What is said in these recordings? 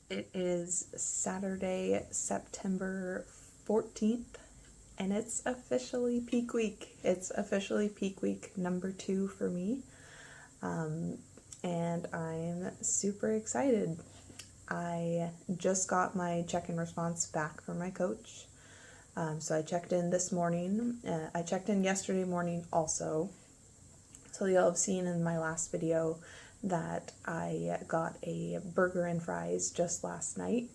It is Saturday, September 14th, and it's officially peak week. It's officially peak week number 2 for me, and I'm super excited. I just got my check-in response back from my coach. So I checked in this morning. I checked in yesterday morning also. So you'll have seen in my last video that I got a burger and fries just last night.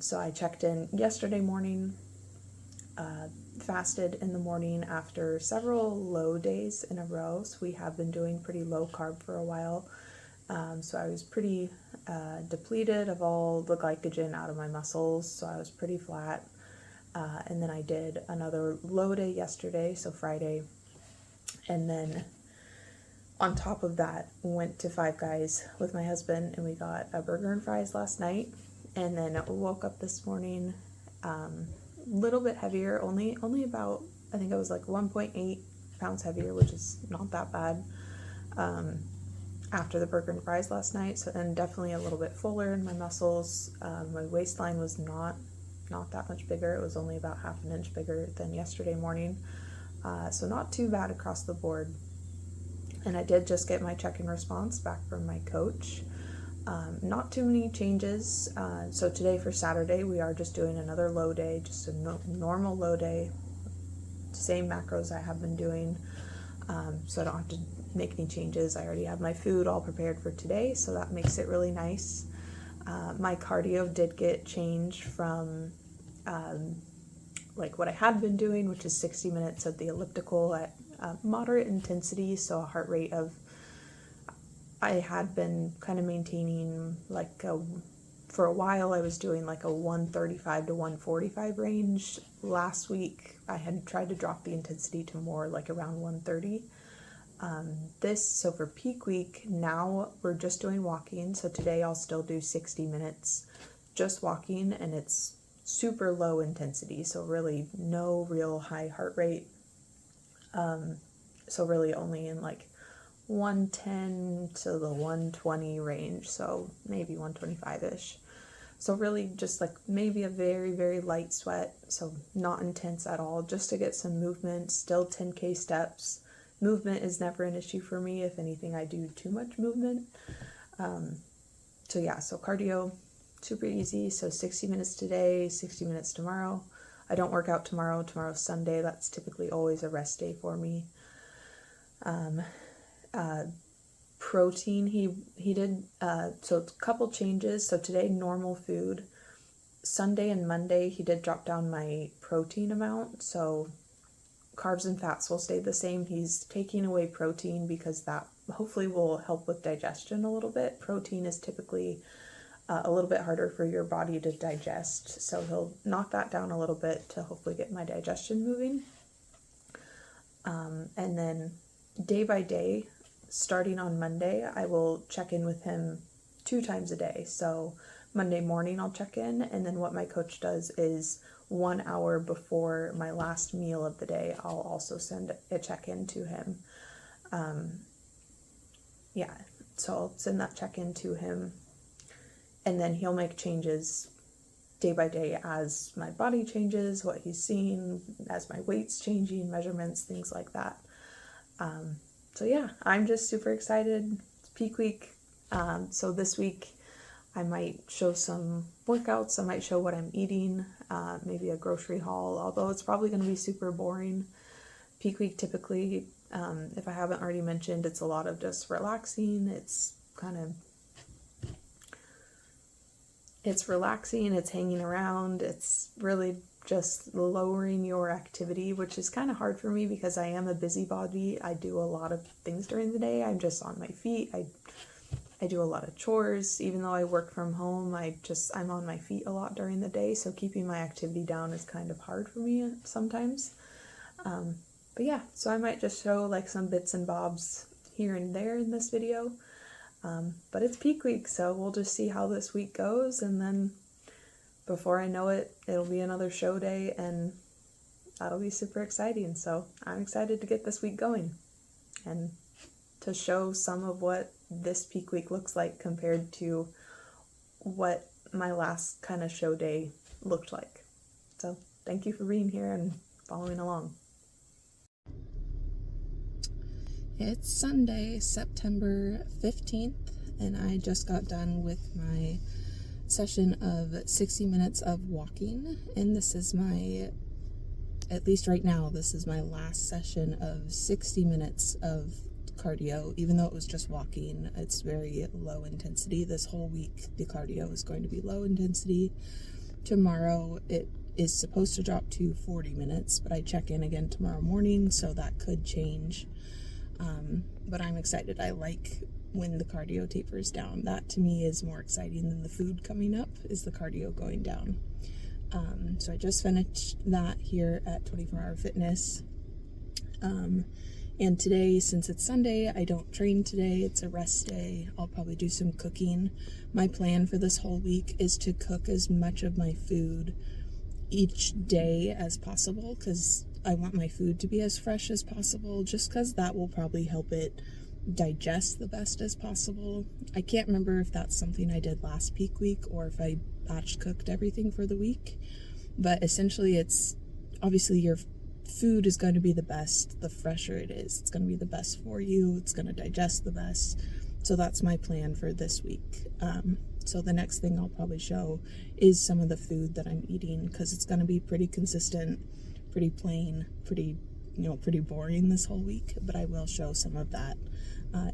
So I checked in yesterday morning, fasted in the morning after several low days in a row. So we have been doing pretty low carb for a while. So I was pretty depleted of all the glycogen out of my muscles, so I was pretty flat. And then I did another low day yesterday, so Friday, and then on top of that went to Five Guys with my husband, and we got a burger and fries last night, and then woke up this morning little bit heavier, only about, I think it was like 1.8 pounds heavier, which is not that bad, after the burger and fries last night. So, and definitely a little bit fuller in my muscles. My waistline was not that much bigger. It was only about half an inch bigger than yesterday morning. So not too bad across the board. And I did just get my check-in response back from my coach. Not too many changes. So today for Saturday, we are just doing another low day, just a normal low day. Same macros I have been doing. So I don't have to make any changes. I already have my food all prepared for today, so that makes it really nice. My cardio did get changed from like what I had been doing, which is 60 minutes of the elliptical at moderate intensity, so a heart rate of, I had been kind of maintaining like for a while I was doing like a 135 to 145 range. Last week I had tried to drop the intensity to more like around 130. So for peak week, now we're just doing walking. So today I'll still do 60 minutes just walking, and it's super low intensity. So really no real high heart rate. So really only in like 110 to the 120 range. So maybe 125-ish. So really just like maybe a very, very light sweat. So not intense at all, just to get some movement, still 10K steps. Movement is never an issue for me. If anything, I do too much movement. So yeah, so cardio, super easy. So 60 minutes today, 60 minutes tomorrow. I don't work out tomorrow. Tomorrow's Sunday. That's typically always a rest day for me. Protein, he did, so a couple changes. So today, normal food. Sunday and Monday, he did drop down my protein amount. So carbs and fats will stay the same. He's taking away protein because that hopefully will help with digestion a little bit. Protein is typically a little bit harder for your body to digest, so he'll knock that down a little bit to hopefully get my digestion moving. And then day by day, starting on Monday, I will check in with him 2 times a day. So Monday morning I'll check in, and then what my coach does is 1 hour before my last meal of the day, I'll also send a check-in to him. So I'll send that check-in to him, and then he'll make changes day by day as my body changes, what he's seeing, as my weight's changing, measurements, things like that. So yeah, I'm just super excited. It's peak week. So this week I might show some workouts. I might show what I'm eating, maybe a grocery haul, although it's probably going to be super boring. Peak week typically, if I haven't already mentioned, it's a lot of just relaxing. It's relaxing, it's hanging around, it's really just lowering your activity, which is kind of hard for me because I am a busybody. I do a lot of things during the day. I'm just on my feet. I do a lot of chores. Even though I work from home, I'm on my feet a lot during the day, so keeping my activity down is kind of hard for me sometimes. But yeah, so I might just show like some bits and bobs here and there in this video. But it's peak week, so we'll just see how this week goes, and then before I know it, it'll be another show day, and that'll be super exciting. So I'm excited to get this week going and to show some of what this peak week looks like compared to what my last kind of show day looked like. So thank you for being here and following along. It's Sunday, September 15th, and I just got done with my session of 60 minutes of walking, and this is my, at least right now, this is my last session of 60 minutes of cardio. Even though it was just walking, it's very low intensity. This whole week the cardio is going to be low intensity. Tomorrow it is supposed to drop to 40 minutes, but I check in again tomorrow morning, so that could change. But I'm excited. I like when the cardio tapers down. That to me is more exciting than the food coming up, is the cardio going down. So I just finished that here at 24 Hour Fitness. And today, since it's Sunday, I don't train today. It's a rest day. I'll probably do some cooking. My plan for this whole week is to cook as much of my food each day as possible, because I want my food to be as fresh as possible, just because that will probably help it digest the best as possible. I can't remember if that's something I did last peak week or if I batch cooked everything for the week, but essentially it's obviously your food is going to be the best the fresher it is. It's going to be the best for you. It's going to digest the best. So that's my plan for this week. So the next thing I'll probably show is some of the food that I'm eating, because it's going to be pretty consistent, pretty plain, pretty boring this whole week, but I will show some of that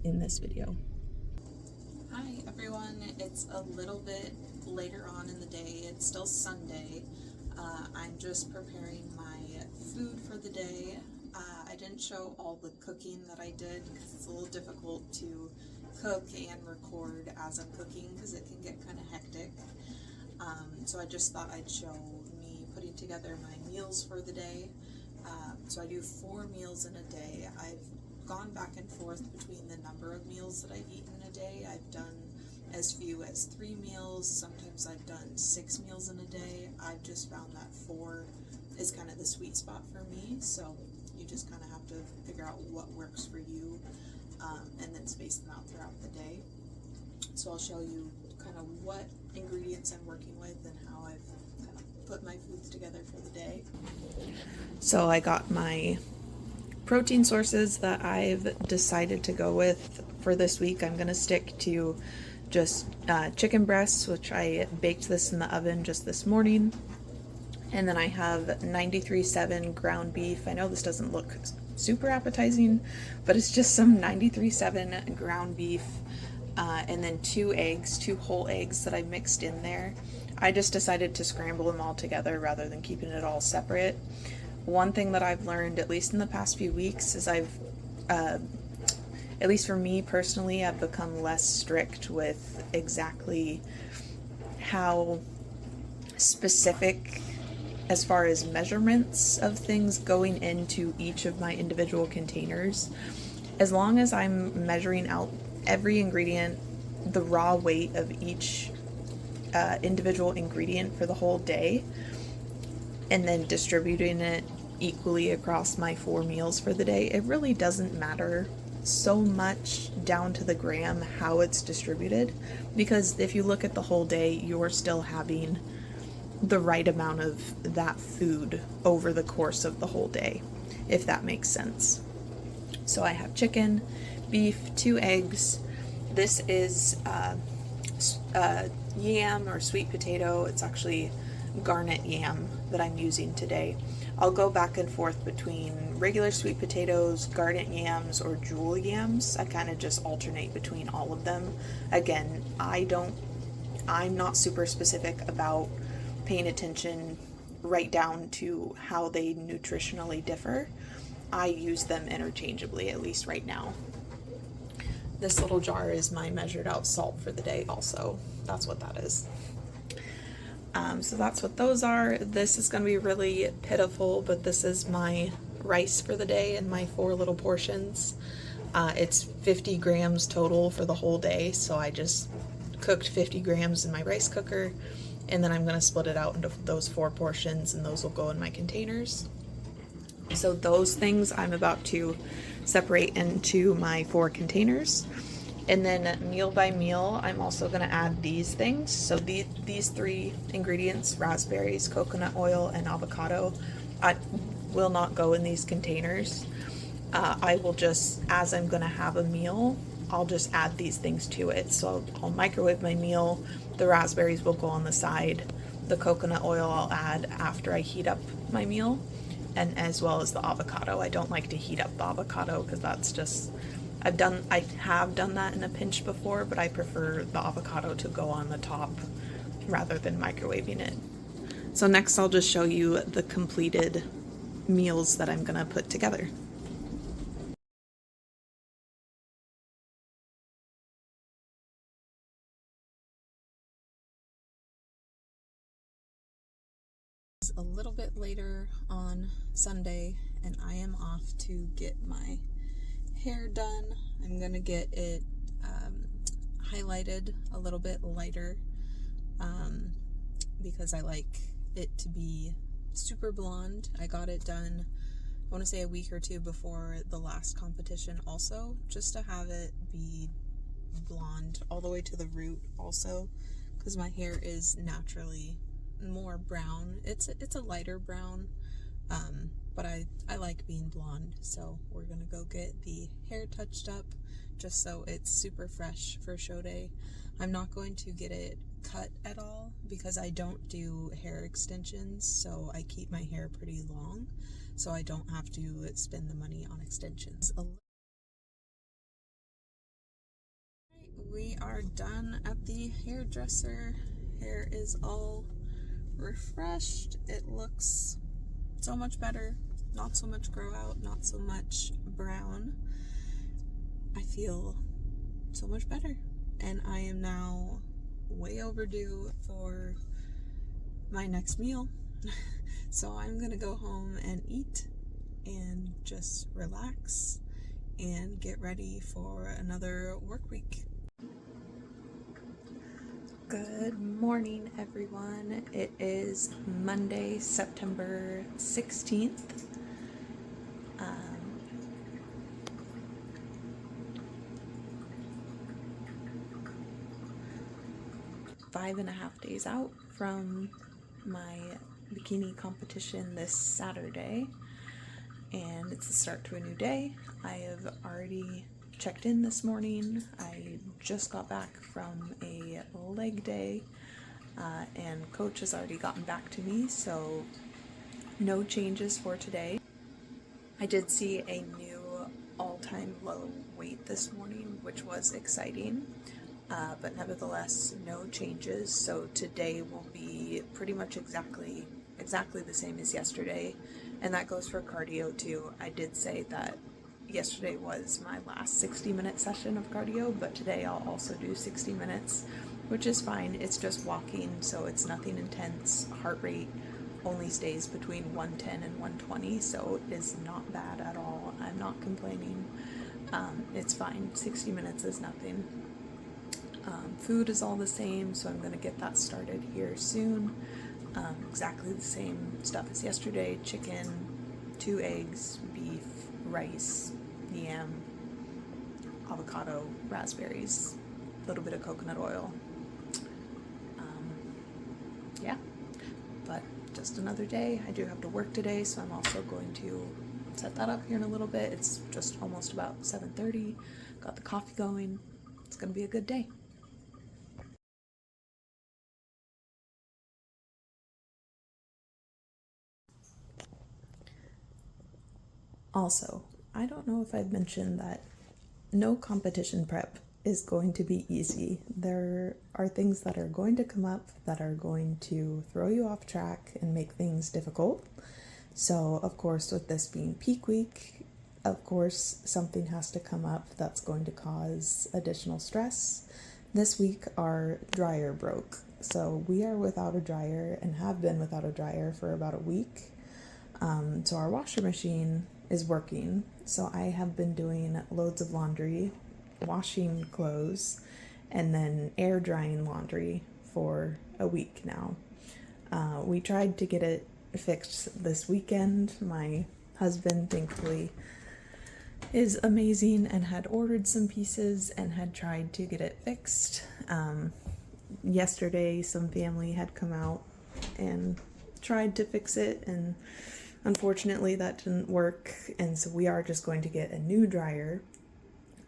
in this video. Hi everyone, it's a little bit later on in the day. It's still Sunday. I'm just preparing my food for the day. I didn't show all the cooking that I did because it's a little difficult to cook and record as I'm cooking because it can get kind of hectic. So I just thought I'd show me putting together my meals for the day. So I do 4 meals in a day. I've gone back and forth between the number of meals that I've eaten in a day. I've done as few as 3 meals. Sometimes I've done 6 meals in a day. I've just found that 4 is kind of the sweet spot for me. So you just kind of have to figure out what works for you, and then space them out throughout the day. So I'll show you kind of what ingredients I'm working with and how I've kind of put my foods together for the day. So I got my protein sources that I've decided to go with for this week. I'm going to stick to just chicken breasts, which I baked this in the oven just this morning. And then I have 93.7 ground beef. I know this doesn't look super appetizing, but it's just some 93.7 ground beef, and then 2 eggs, 2 whole eggs that I mixed in there. I just decided to scramble them all together rather than keeping it all separate. One thing that I've learned, at least in the past few weeks, is at least for me personally, I've become less strict with exactly how specific as far as measurements of things going into each of my individual containers. As long as I'm measuring out every ingredient, the raw weight of each individual ingredient for the whole day, and then distributing it equally across my 4 meals for the day, it really doesn't matter so much down to the gram how it's distributed, because if you look at the whole day, you're still having the right amount of that food over the course of the whole day, if that makes sense. So I have chicken, beef, 2 eggs. This is yam or sweet potato. It's actually garnet yam that I'm using today. I'll go back and forth between regular sweet potatoes, garnet yams, or jewel yams. I kind of just alternate between all of them. Again, I'm not super specific about paying attention right down to how they nutritionally differ. I use them interchangeably, at least right now. This little jar is my measured out salt for the day also. That's what that is. So that's what those are. This is going to be really pitiful, but this is my rice for the day in my 4 little portions. It's 50 grams total for the whole day, so I just cooked 50 grams in my rice cooker, and then I'm going to split it out into those 4 portions, and those will go in my containers. So those things I'm about to separate into my 4 containers. And then meal by meal, I'm also going to add these things. So these three ingredients, raspberries, coconut oil, and avocado, I will not go in these containers. I will just, as I'm going to have a meal, I'll just add these things to it. So I'll microwave my meal, the raspberries will go on the side, the coconut oil I'll add after I heat up my meal, and as well as the avocado. I don't like to heat up the avocado because that's just, I have done that in a pinch before, but I prefer the avocado to go on the top rather than microwaving it. So next I'll just show you the completed meals that I'm gonna put together. It's a little bit later on Sunday and I am off to get my hair done. I'm gonna get it highlighted a little bit lighter because I like it to be super blonde. I got it done, I want to say a week or two before the last competition also, just to have it be blonde all the way to the root also, because my hair is naturally more brown. It's a lighter brown, but I like being blonde, so we're gonna go get the hair touched up just so it's super fresh for show day. I'm not going to get it cut at all because I don't do hair extensions, so I keep my hair pretty long so I don't have to spend the money on extensions. We are done at the hairdresser. Hair is all refreshed. It looks so much better. Not so much grow out, not so much brown. I feel so much better. And I am now way overdue for my next meal. So I'm gonna go home and eat and just relax and get ready for another work week. Good morning, everyone. It is Monday, September 16th. 5.5 days out from my bikini competition this Saturday, and it's the start to a new day. I have already checked in this morning. I just got back from a leg day, and coach has already gotten back to me, so no changes for today. I did see a new all-time low weight this morning, which was exciting, but nevertheless no changes. So today will be pretty much exactly the same as yesterday, and that goes for cardio too. I did say that yesterday was my last 60-minute session of cardio, but today I'll also do 60 minutes, which is fine. It's just walking, so it's nothing intense. Heart rate only stays between 110 and 120, so it is not bad at all. I'm not complaining. It's fine. 60 minutes is nothing. Food is all the same, so I'm going to get that started here soon. Exactly the same stuff as yesterday: chicken, 2 eggs, beef, rice, yam, avocado, raspberries, a little bit of coconut oil. Yeah, but just another day. I do have to work today, so I'm also going to set that up here in a little bit. It's just almost about 7:30. Got the coffee going. It's going to be a good day. Also, I don't know if I've mentioned that no competition prep is going to be easy. There are things that are going to come up that are going to throw you off track and make things difficult. So, of course, with this being peak week, of course, something has to come up that's going to cause additional stress. This week, our dryer broke. So we are without a dryer and have been without a dryer for about a week. So our washer machine is working. So I have been doing loads of laundry, washing clothes, and then air drying laundry for a week now. We tried to get it fixed this weekend. My husband thankfully is amazing and had ordered some pieces and had tried to get it fixed. Yesterday, some family had come out and tried to fix it, and unfortunately that didn't work, and so we are just going to get a new dryer,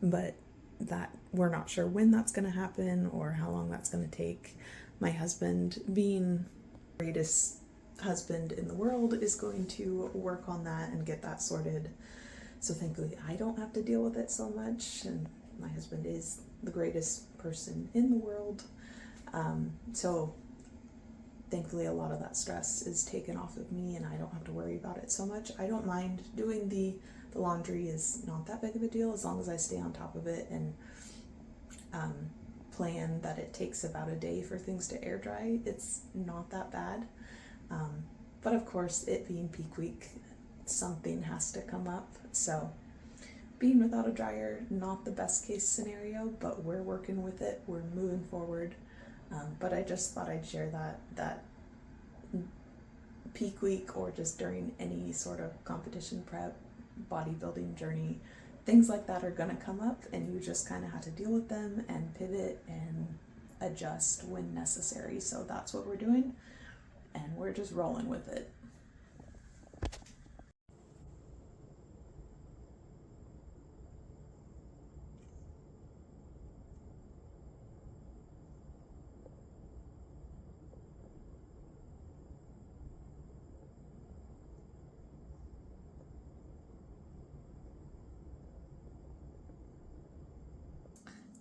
but that we're not sure when that's going to happen or how long that's going to take. My husband, being the greatest husband in the world, is going to work on that and get that sorted, so thankfully I don't have to deal with it so much, and my husband is the greatest person in the world. So thankfully a lot of that stress is taken off of me and I don't have to worry about it so much. I don't mind doing the laundry, is not that big of a deal as long as I stay on top of it and plan that it takes about a day for things to air dry. It's not that bad. But of course, it being peak week, something has to come up. So being without a dryer, not the best case scenario, but we're working with it. We're moving forward. But I just thought I'd share that peak week, or just during any sort of competition prep, bodybuilding journey, things like that are going to come up, and you just kind of have to deal with them and pivot and adjust when necessary. So that's what we're doing, and we're just rolling with it.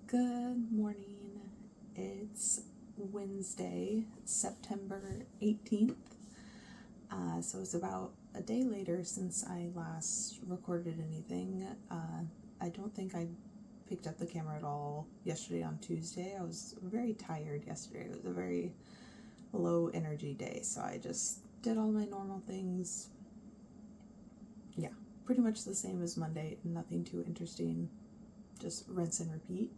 Good morning. It's Wednesday, September 18th. So it's about a day later since I last recorded anything. I don't think I picked up the camera at all yesterday on Tuesday. I was very tired yesterday. It was a very low energy day, so I just did all my normal things. Yeah, pretty much the same as Monday. Nothing too interesting. Just rinse and repeat.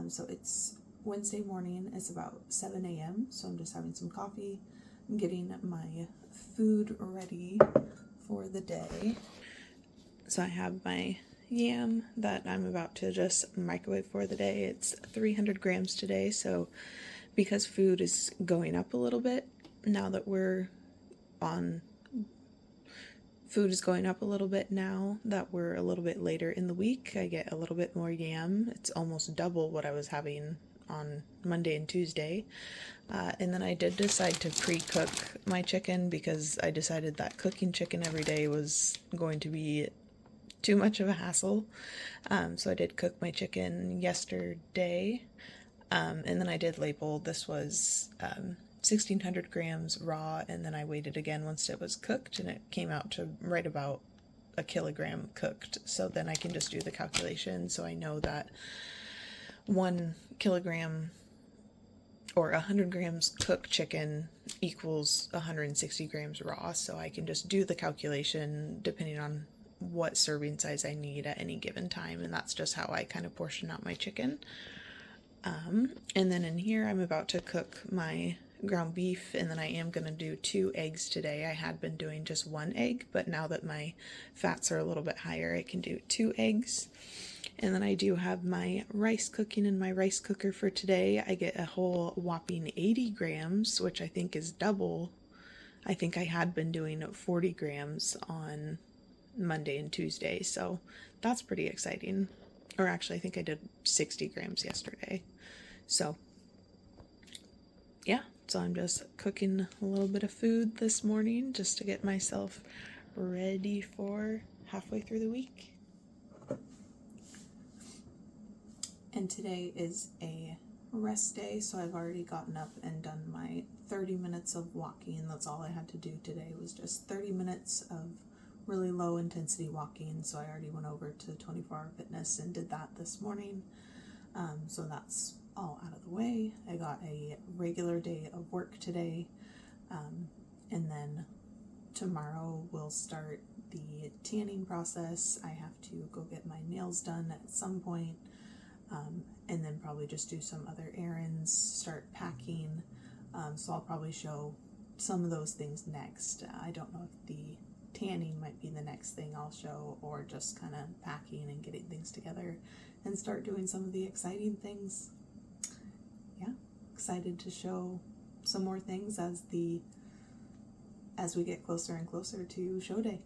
So it's Wednesday morning. It's about 7 a.m. So I'm just having some coffee. I'm getting my food ready for the day. So I have my yam that I'm about to just microwave for the day. It's 300 grams today. So because food is going up a little bit now that we're on food is going up a little bit now that we're a little bit later in the week. I get a little bit more yam. It's almost double what I was having on Monday and Tuesday. And then I did decide to pre-cook my chicken because I decided that cooking chicken every day was going to be too much of a hassle. So I did cook my chicken yesterday. And then I did label this was 1,600 grams raw, and then I weighed it again once it was cooked, and it came out to right about a kilogram cooked. So then I can just do the calculation, so I know that 1 kilogram or 100 grams cooked chicken equals 160 grams raw, so I can just do the calculation depending on what serving size I need at any given time, and that's just how I kind of portion out my chicken. And then in here I'm about to cook my ground beef, and then I am going to do 2 eggs today. I had been doing just 1 egg, but now that my fats are a little bit higher, I can do 2 eggs. And then I do have my rice cooking in my rice cooker for today. I get a whole whopping 80 grams, which I think is double. I think I had been doing 40 grams on Monday and Tuesday, so that's pretty exciting. Or actually, I think I did 60 grams yesterday. So, yeah, so I'm just cooking a little bit of food this morning just to get myself ready for halfway through the week. And today is a rest day, so I've already gotten up and done my 30 minutes of walking. That's all I had to do today, was just 30 minutes of really low intensity walking. So I already went over to 24-hour fitness and did that this morning. So that's all out of the way. I got a regular day of work today, and then tomorrow we'll start the tanning process. I have to go get my nails done at some point, and then probably just do some other errands, start packing. So I'll probably show some of those things next. I don't know if the tanning might be the next thing I'll show, or just kind of packing and getting things together and start doing some of the exciting things. Yeah, excited to show some more things as we get closer and closer to show day.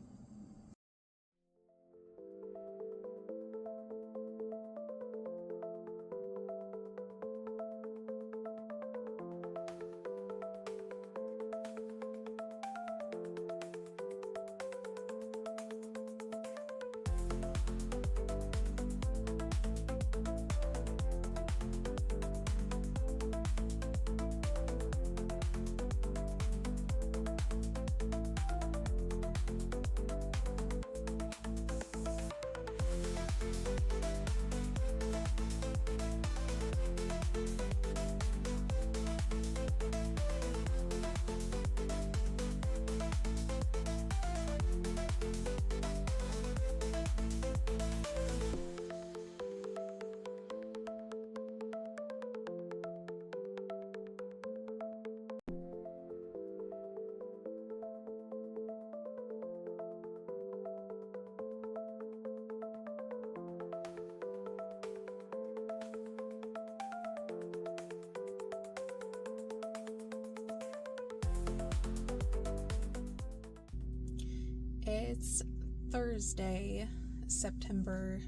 It's Thursday, September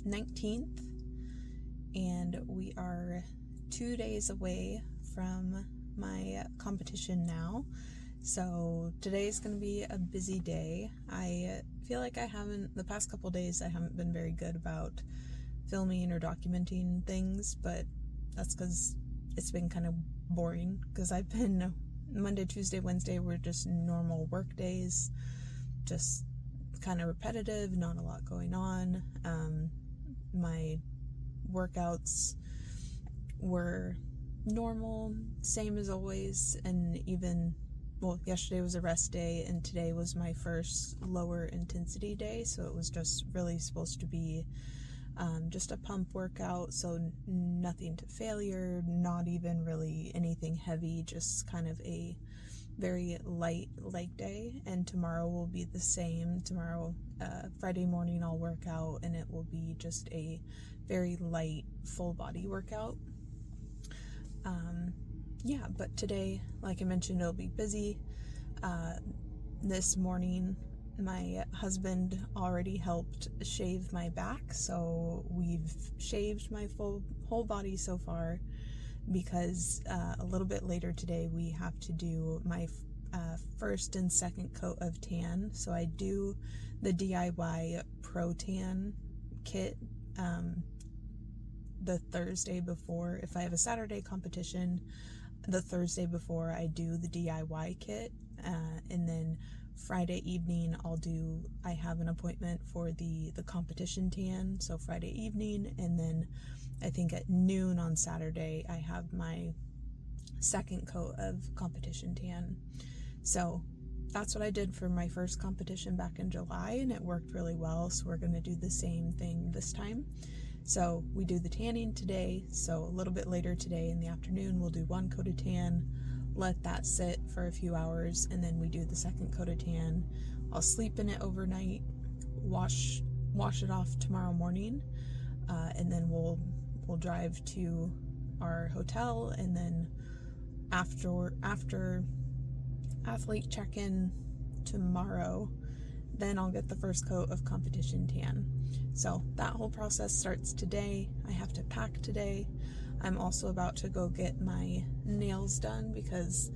19th, and we are 2 days away from my competition now. So today's going to be a busy day. I feel like the past couple days I haven't been very good about filming or documenting things, but that's because it's been kind of boring, because I've been Monday, Tuesday, Wednesday were just normal work days, just kind of repetitive, not a lot going on. My workouts were normal, same as always, and yesterday was a rest day, and today was my first lower intensity day, so it was just really supposed to be just a pump workout, so nothing to failure, not even really anything heavy, just kind of a very light leg day. And tomorrow will be the same. Tomorrow, Friday morning, I'll work out, and it will be just a very light full body workout. But today, like I mentioned, it'll be busy. This morning my husband already helped shave my back, so we've shaved my whole body so far, because a little bit later today we have to do my first and second coat of tan. So I do the DIY Pro Tan kit the Thursday before. If I have a Saturday competition, the Thursday before I do the DIY kit, and then Friday evening I have an appointment for the competition tan, so Friday evening, and then I think at noon on Saturday I have my second coat of competition tan. So that's what I did for my first competition back in July, and it worked really well, so we're going to do the same thing this time. So we do the tanning today, so a little bit later today in the afternoon we'll do one coat of tan, let that sit for a few hours, and then we do the second coat of tan. I'll sleep in it overnight, wash it off tomorrow morning, and then we'll drive to our hotel, and then after athlete check-in tomorrow, then I'll get the first coat of competition tan. So that whole process starts today. I have to pack today. I'm also about to go get my nails done, because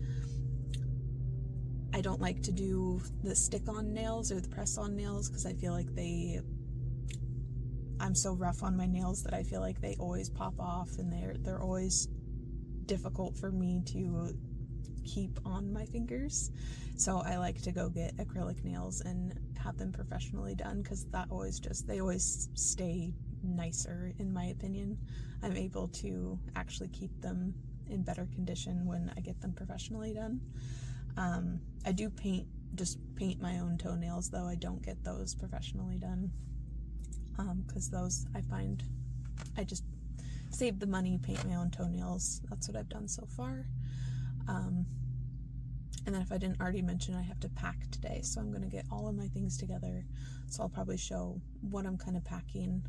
I don't like to do the stick-on nails or the press-on nails, because I feel like I'm so rough on my nails that I feel like they always pop off, and they're always difficult for me to keep on my fingers. So I like to go get acrylic nails and have them professionally done, because they always stay nicer, in my opinion. I'm able to actually keep them in better condition when I get them professionally done. I do paint my own toenails, though. I don't get those professionally done, because those, I find, I just save the money, paint my own toenails. That's what I've done so far. And then if I didn't already mention, I have to pack today, so I'm going to get all of my things together. So I'll probably show what I'm kind of packing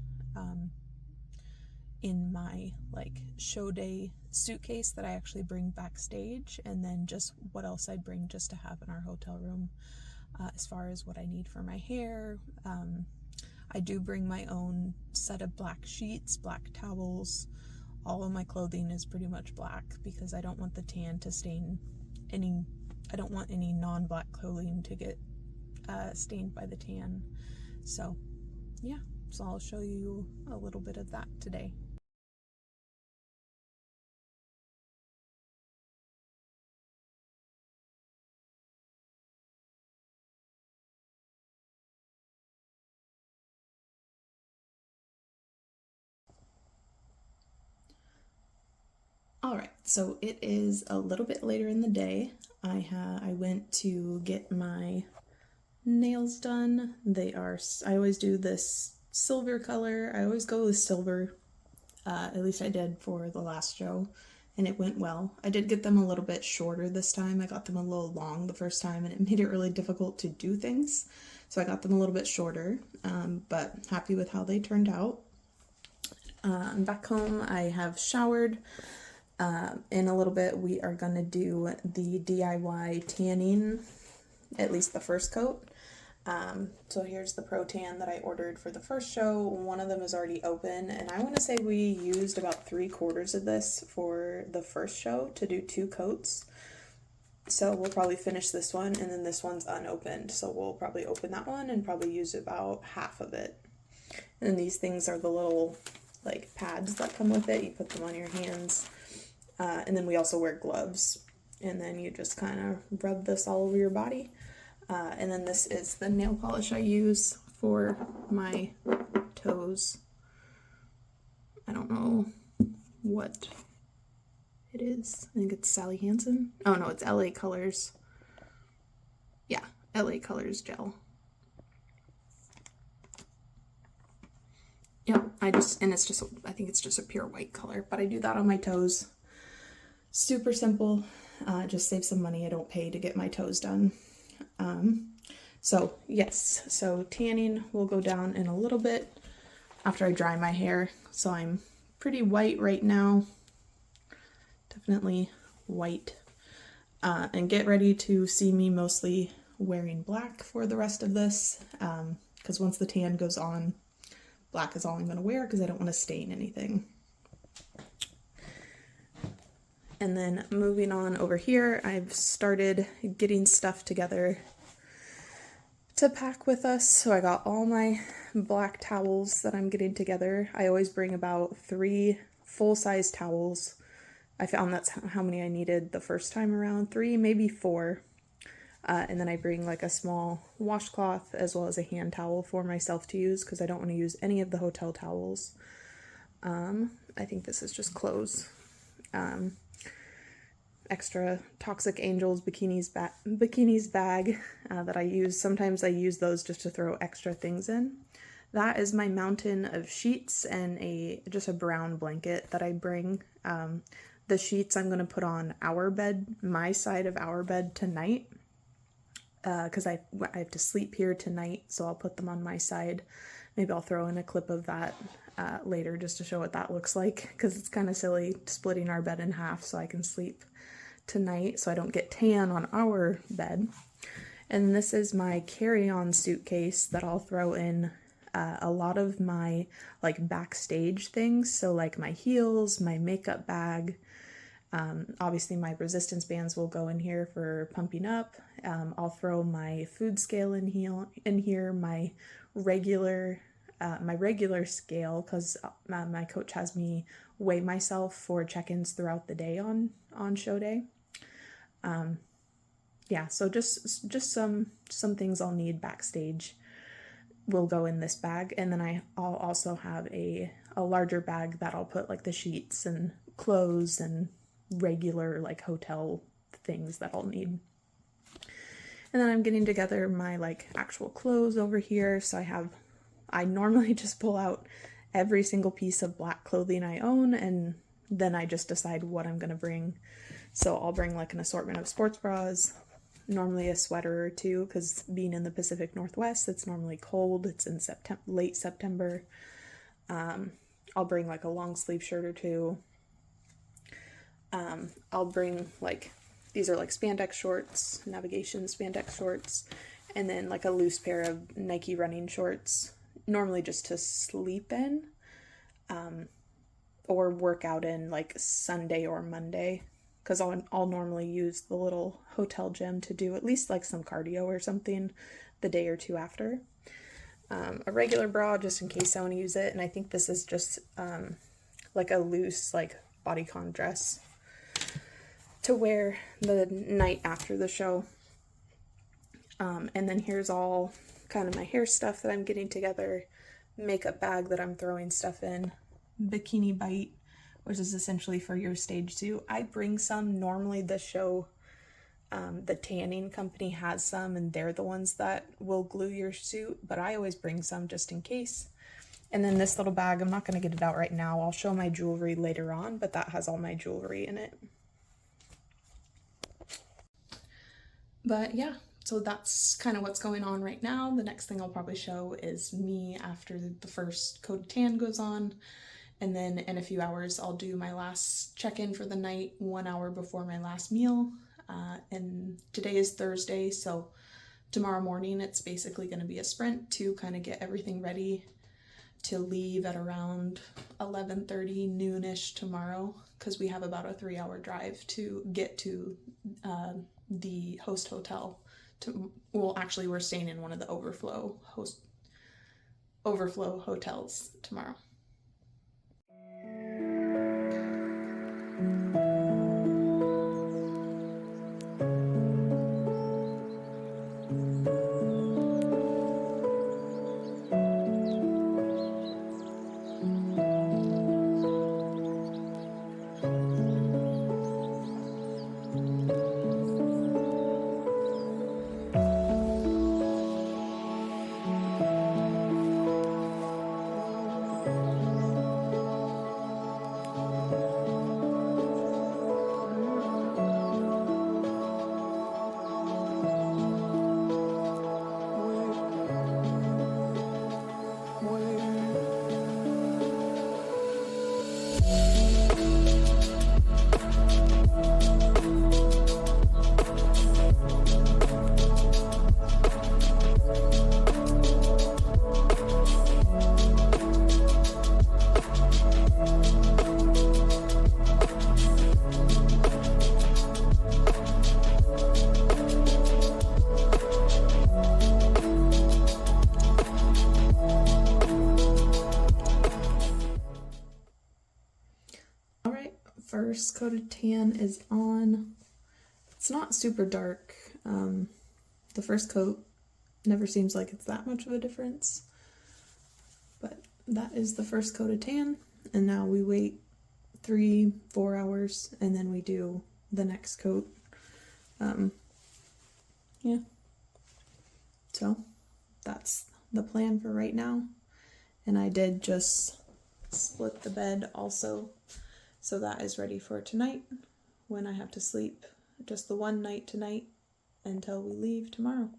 in my like show day suitcase that I actually bring backstage, and then just what else I bring just to have in our hotel room as far as what I need for my hair. I do bring my own set of black sheets, black towels. All of my clothing is pretty much black because I don't want the tan to stain any, I don't want any non-black clothing to get stained by the tan. So yeah, so I'll show you a little bit of that today. All right, so it is a little bit later in the day. I went to get my nails done. I always do this silver color. I always go with silver. At least I did for the last show, and it went well. I did get them a little bit shorter this time. I got them a little long the first time, and it made it really difficult to do things. So I got them a little bit shorter, but happy with how they turned out. Back home, I have showered. In a little bit, we are going to do the DIY tanning, at least the first coat. So here's the Pro Tan that I ordered for the first show. One of them is already open, and I want to say we used about 3/4 of this for the first show to do 2 coats. So we'll probably finish this one, and then this one's unopened. So we'll probably open that one and probably use about half of it. And then these things are the little like pads that come with it. You put them on your hands. And then we also wear gloves, and then you just kind of rub this all over your body. And then this is the nail polish I use for my toes. I don't know what it is. I think it's Sally Hansen. Oh no, it's LA Colors. Yeah, LA Colors gel. Yep, I think it's just a pure white color, but I do that on my toes. Super simple, just save some money. I don't pay to get my toes done. So yes, so tanning will go down in a little bit after I dry my hair. So I'm pretty white right now, definitely white. And get ready to see me mostly wearing black for the rest of this, because once the tan goes on, black is all I'm going to wear because I don't want to stain anything. And then moving on over here, I've started getting stuff together to pack with us. So I got all my black towels that I'm getting together. I always bring about 3 full-size towels. I found that's how many I needed the first time around, 3, maybe 4. And then I bring like a small washcloth as well as a hand towel for myself to use because I don't want to use any of the hotel towels. I think this is just clothes. Extra Toxic Angels bikinis bag that I use. Sometimes I use those just to throw extra things in. That is my mountain of sheets and just a brown blanket that I bring. The sheets I'm going to put on our bed, my side of our bed tonight, because I have to sleep here tonight, so I'll put them on my side. Maybe I'll throw in a clip of that later just to show what that looks like, because it's kind of silly splitting our bed in half so I can sleep tonight so I don't get tan on our bed. And this is my carry-on suitcase that I'll throw in a lot of my like backstage things, so like my heels, my makeup bag. Obviously my resistance bands will go in here for pumping up. I'll throw my food scale in here, my regular scale, because my coach has me weigh myself for check-ins throughout the day on show day. Yeah, so just some things I'll need backstage will go in this bag, and then I'll also have a larger bag that I'll put like the sheets and clothes and regular like hotel things that I'll need. And then I'm getting together my like actual clothes over here. So I normally just pull out every single piece of black clothing I own, and then I just decide what I'm gonna bring. So I'll bring like an assortment of sports bras, normally a sweater or two, because being in the Pacific Northwest, it's normally cold. It's in late September. I'll bring like a long sleeve shirt or two. I'll bring like, these are like spandex shorts, navigation spandex shorts, and then like a loose pair of Nike running shorts, normally just to sleep in, or work out in like Sunday or Monday, because I'll normally use the little hotel gym to do at least like some cardio or something the day or two after. A regular bra just in case I want to use it, and I think this is just like a loose like bodycon dress to wear the night after the show. And then here's all kind of my hair stuff that I'm getting together, makeup bag that I'm throwing stuff in, Bikini Bite, which is essentially for your stage suit. I bring some. Normally the show, the tanning company has some, and they're the ones that will glue your suit, but I always bring some just in case. And then this little bag, I'm not going to get it out right now. I'll show my jewelry later on, but that has all my jewelry in it. But yeah, so that's kind of what's going on right now. The next thing I'll probably show is me after the first coat of tan goes on. And then in a few hours, I'll do my last check-in for the night, 1 hour before my last meal. And today is Thursday, so tomorrow morning it's basically going to be a sprint to kind of get everything ready to leave at around 11:30, noonish tomorrow, because we have about a 3-hour drive to get to the host hotel. Well, actually, we're staying in one of the overflow hotels tomorrow. First coat of tan is on. It's not super dark. The first coat never seems like it's that much of a difference, but that is the first coat of tan, and now we wait 3-4 hours and then we do the next coat. Yeah, so that's the plan for right now. And I did just split the bed also, so that is ready for tonight when I have to sleep just the one night tonight until we leave tomorrow.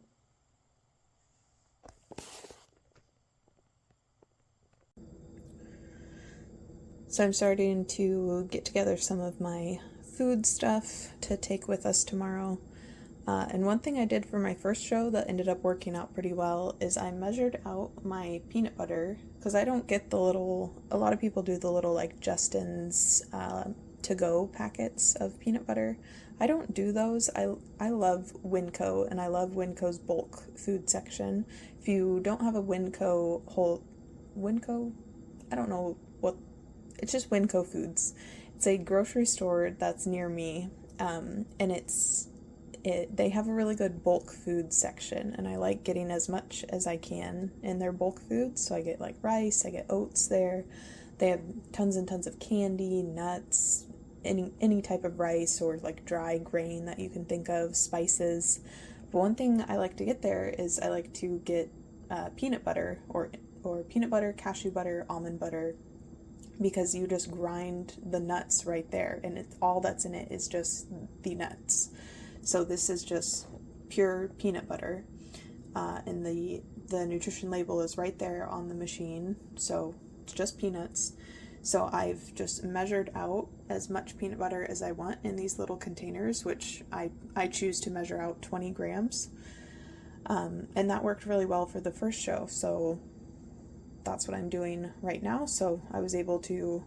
So I'm starting to get together some of my food stuff to take with us tomorrow. And one thing I did for my first show that ended up working out pretty well is I measured out my peanut butter, because I don't get the little, a lot of people do the little like Justin's to-go packets of peanut butter. I don't do those. I love Winco, and I love Winco's bulk food section. If you don't have a Winco, I don't know what, it's just Winco Foods. It's a grocery store that's near me, and they have a really good bulk food section, and I like getting as much as I can in their bulk foods. So I get like rice, I get oats there. They have tons and tons of candy, nuts, any type of rice or like dry grain that you can think of, spices. But one thing I like to get there is I like to get peanut butter or peanut butter, cashew butter, almond butter, because you just grind the nuts right there, and all that's in it is just the nuts. So this is just pure peanut butter, and the nutrition label is right there on the machine, so it's just peanuts. So I've just measured out as much peanut butter as I want in these little containers, which I choose to measure out 20 grams. And that worked really well for the first show, so that's what I'm doing right now. So I was able to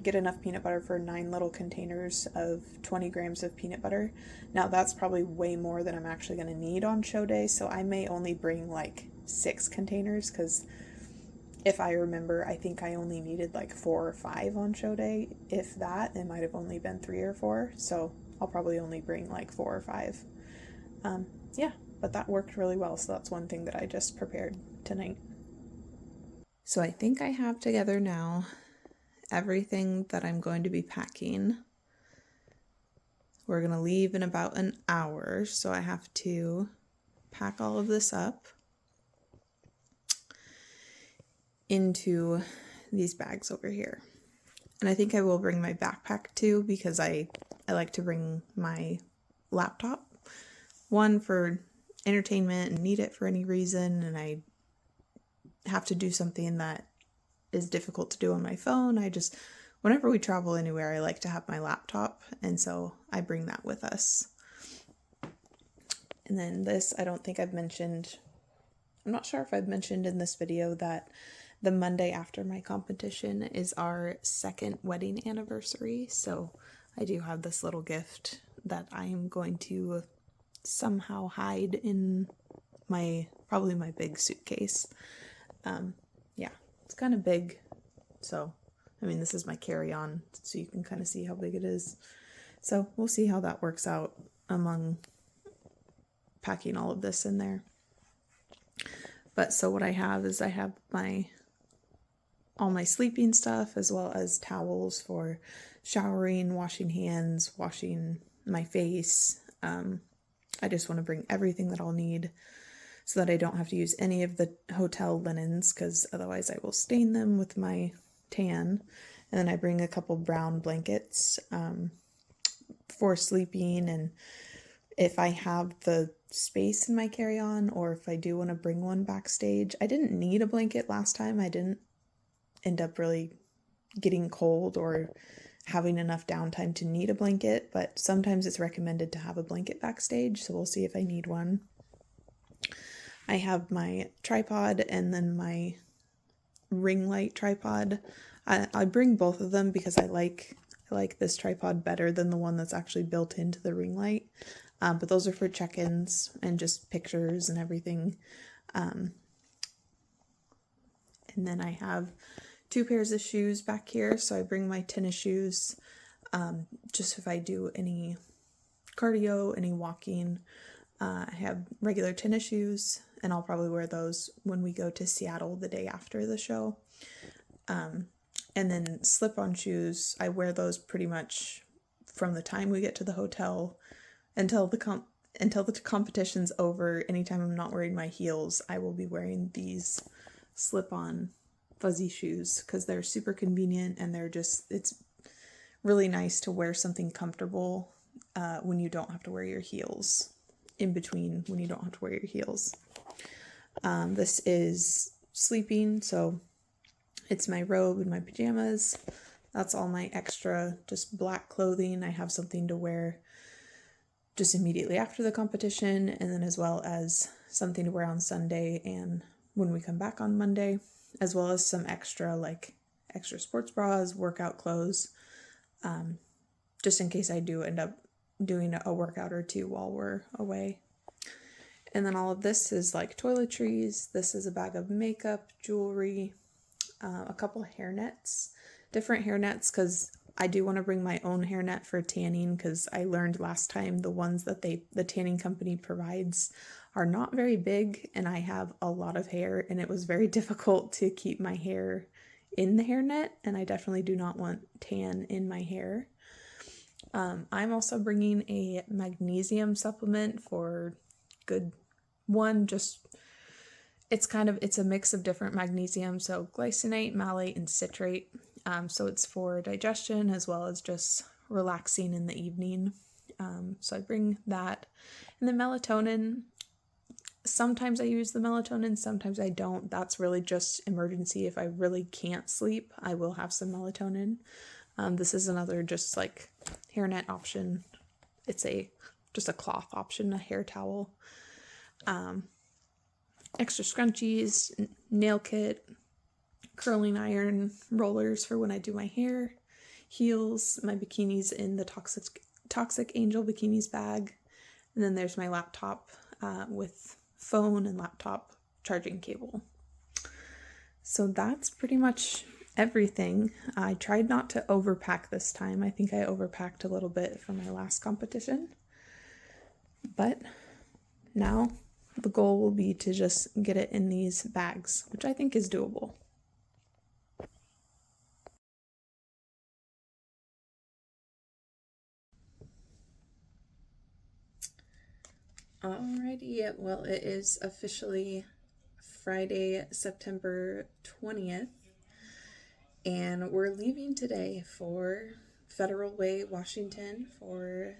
get enough peanut butter for 9 little containers of 20 grams of peanut butter. Now that's probably way more than I'm actually going to need on show day, so I may only bring like 6 containers, because if I remember, I think I only needed like 4 or 5 on show day. If that, it might have only been 3 or 4, so I'll probably only bring like 4 or 5. Yeah, but that worked really well, so that's one thing that I just prepared tonight. So I think I have together now everything that I'm going to be packing. We're going to leave in about an hour, so I have to pack all of this up into these bags over here. And I think I will bring my backpack too, because I like to bring my laptop. One, for entertainment and need it for any reason, and I have to do something that is difficult to do on my phone. Whenever we travel anywhere, I like to have my laptop, and so I bring that with us. And then this, I don't think I've mentioned, I'm not sure if I've mentioned in this video that the Monday after my competition is our 2nd wedding anniversary, so I do have this little gift that I am going to somehow hide in probably my big suitcase. Yeah, it's kind of big, so, I mean, this is my carry-on, so you can kind of see how big it is. So we'll see how that works out among packing all of this in there. But so what I have is I have all my sleeping stuff, as well as towels for showering, washing hands, washing my face. I just want to bring everything that I'll need so that I don't have to use any of the hotel linens, because otherwise I will stain them with my tan. And then I bring a couple brown blankets for sleeping, and if I have the space in my carry-on, or if I do want to bring one backstage. I didn't need a blanket last time. I didn't end up really getting cold or having enough downtime to need a blanket, but sometimes it's recommended to have a blanket backstage, so we'll see if I need one. I have my tripod and then my ring light tripod. I bring both of them because I like this tripod better than the one that's actually built into the ring light. But those are for check-ins and just pictures and everything. And then I have 2 pairs of shoes back here, so I bring my tennis shoes just if I do any cardio, any walking. I have regular tennis shoes, and I'll probably wear those when we go to Seattle the day after the show. And then slip-on shoes, I wear those pretty much from the time we get to the hotel until the competition's over. Anytime I'm not wearing my heels, I will be wearing these slip-on fuzzy shoes because they're super convenient, and it's really nice to wear something comfortable when you don't have to wear your heels, in between when you don't have to wear your heels. This is sleeping, so it's my robe and my pajamas. That's all my extra, just black clothing. I have something to wear just immediately after the competition, and then as well as something to wear on Sunday and when we come back on Monday, as well as some extra sports bras, workout clothes, just in case I do end up doing a workout or two while we're away. And then all of this is like toiletries. This is a bag of makeup, jewelry, a couple hair nets, different hair nets, because I do want to bring my own hairnet for tanning, because I learned last time the ones that the tanning company provides are not very big, and I have a lot of hair, and it was very difficult to keep my hair in the hairnet, and I definitely do not want tan in my hair. I'm also bringing a magnesium supplement for good one, it's a mix of different magnesium, so glycinate, malate, and citrate. So it's for digestion as well as just relaxing in the evening. So I bring that. And And the melatonin, sometimes I use the melatonin, sometimes I don't. That's really just emergency. If I really can't sleep, I will have some melatonin. This is another just like hairnet option. It's just a cloth option, a hair towel. Extra scrunchies, nail kit, curling iron, rollers for when I do my hair, heels, my bikinis in the Toxic Angel bikinis bag, and then there's my laptop with phone and laptop charging cable. So that's pretty much everything. I tried not to overpack this time. I think I overpacked a little bit for my last competition. But now the goal will be to just get it in these bags, which I think is doable. Alrighty, well, it is officially Friday, September 20th, and we're leaving today for Federal Way, Washington for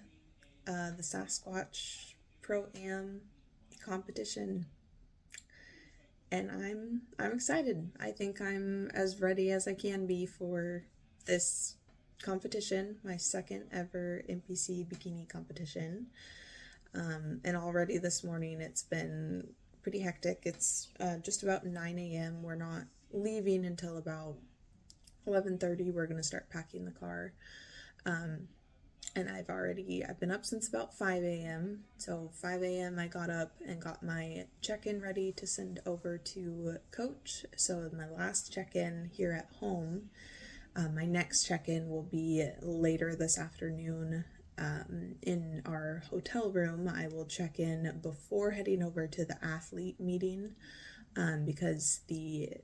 the Sasquatch Pro-Am competition. And I'm excited. I think I'm as ready as I can be for this competition, my second ever NPC Bikini Competition. And already this morning it's been pretty hectic. It's just about 9 a.m. We're not leaving until about 11:30. We're going to start packing the car. And I've been up since about 5 a.m. So 5 a.m. I got up and got my check-in ready to send over to Coach. So my last check-in here at home, my next check-in will be later this afternoon. In our hotel room. I will check in before heading over to the athlete meeting, because the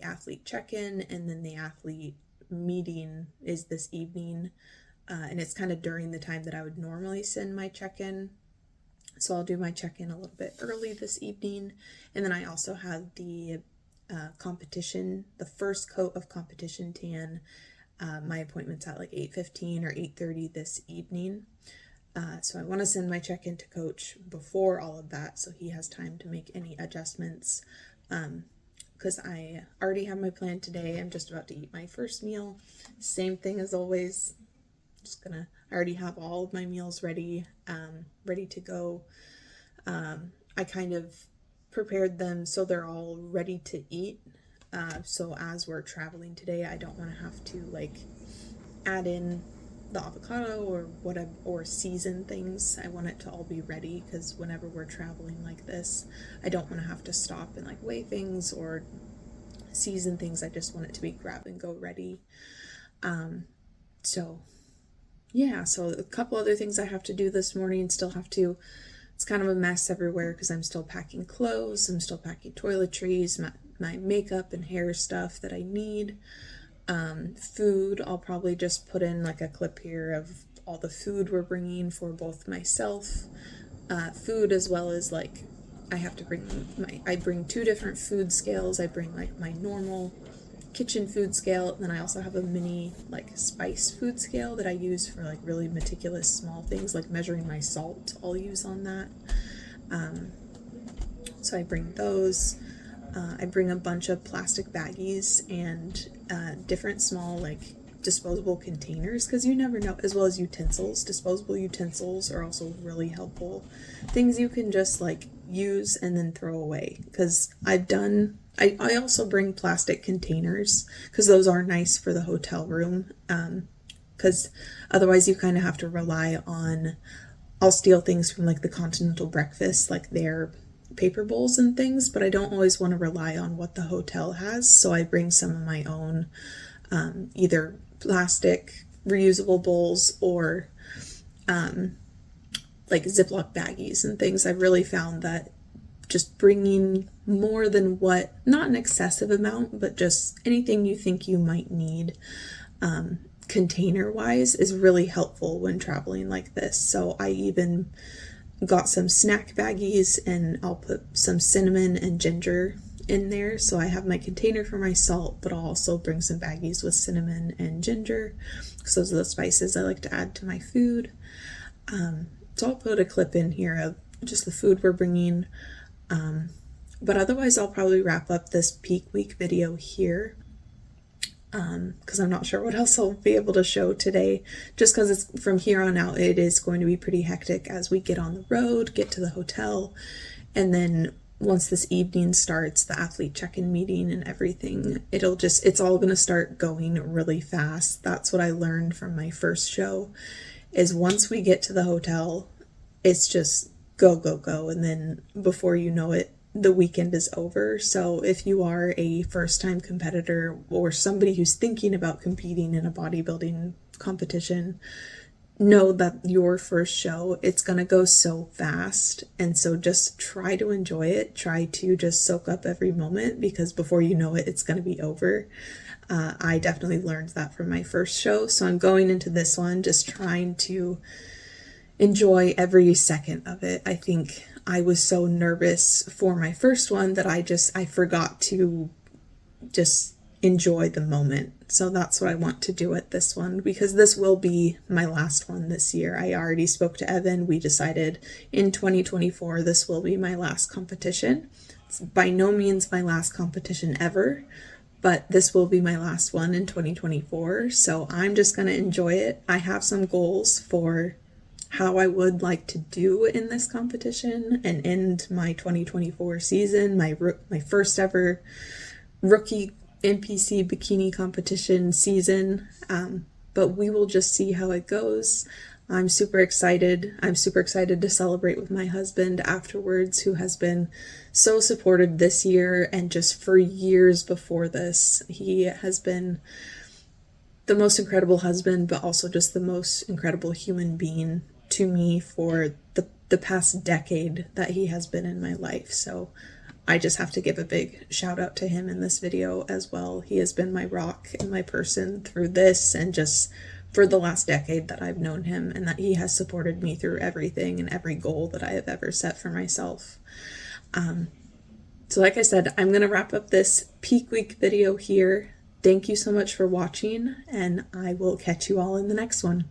athlete check-in and then the athlete meeting is this evening, and it's kind of during the time that I would normally send my check-in. So I'll do my check-in a little bit early this evening, and then I also have the competition, the first coat of competition tan. My appointment's at like 8:15 or 8:30 this evening. So I want to send my check-in to Coach before all of that so he has time to make any adjustments. Because I already have my plan today. I'm just about to eat my first meal. Same thing as always. I already have all of my meals ready to go. I kind of prepared them so they're all ready to eat. So as we're traveling today, I don't want to have to like add in the avocado or season things. I want it to all be ready because whenever we're traveling like this, I don't want to have to stop and like weigh things or season things. I just want it to be grab and go ready. So a couple other things I have to do this morning. It's kind of a mess everywhere because I'm still packing clothes. I'm still packing toiletries, my makeup and hair stuff that I need. Food, I'll probably just put in like a clip here of all the food we're bringing for both myself, food as well as like I bring 2 different food scales. I bring like my normal kitchen food scale, and then I also have a mini like spice food scale that I use for like really meticulous small things like measuring my salt. I'll use on that. So I bring those. I bring a bunch of plastic baggies and different small like disposable containers because you never know, as well as utensils. Disposable utensils are also really helpful. Things you can just like use and then throw away, because I also bring plastic containers because those are nice for the hotel room, because otherwise you kind of have to rely on, I'll steal things from like the continental breakfast, like their paper bowls and things, but I don't always want to rely on what the hotel has, so I bring some of my own, either plastic reusable bowls or like Ziploc baggies and things. I've really found that just bringing more than not an excessive amount, but just anything you think you might need container wise is really helpful when traveling like this. So I even got some snack baggies and I'll put some cinnamon and ginger in there. So I have my container for my salt, but I'll also bring some baggies with cinnamon and ginger because those are the spices I like to add to my food. So I'll put a clip in here of just the food we're bringing. But otherwise, I'll probably wrap up this peak week video here, because I'm not sure what else I'll be able to show today, just because it's from here on out, it is going to be pretty hectic as we get on the road, get to the hotel, and then once this evening starts, the athlete check-in meeting and everything, it's all going to start going really fast. That's what I learned from my first show, is once we get to the hotel, it's just go, go, go. And then before you know it, the weekend is over. So if you are a first-time competitor or somebody who's thinking about competing in a bodybuilding competition, know that your first show, it's going to go so fast. And so just try to enjoy it. Try to just soak up every moment, because before you know it, it's going to be over. I definitely learned that from my first show. So I'm going into this one just trying to enjoy every second of it. I think I was so nervous for my first one that I forgot to just enjoy the moment. So that's what I want to do at this one, because this will be my last one this year. I already spoke to Evan. We decided in 2024, this will be my last competition. It's by no means my last competition ever, but this will be my last one in 2024. So I'm just going to enjoy it. I have some goals for how I would like to do in this competition and end my 2024 season, my first ever rookie NPC Bikini Competition season. But we will just see how it goes. I'm super excited. I'm super excited to celebrate with my husband afterwards, who has been so supportive this year and just for years before this. He has been the most incredible husband, but also just the most incredible human being to me for the past decade that he has been in my life. So I just have to give a big shout out to him in this video as well. He has been my rock and my person through this and just for the last decade that I've known him, and that he has supported me through everything and every goal that I have ever set for myself. So like I said, I'm going to wrap up this peak week video here. Thank you so much for watching, and I will catch you all in the next one.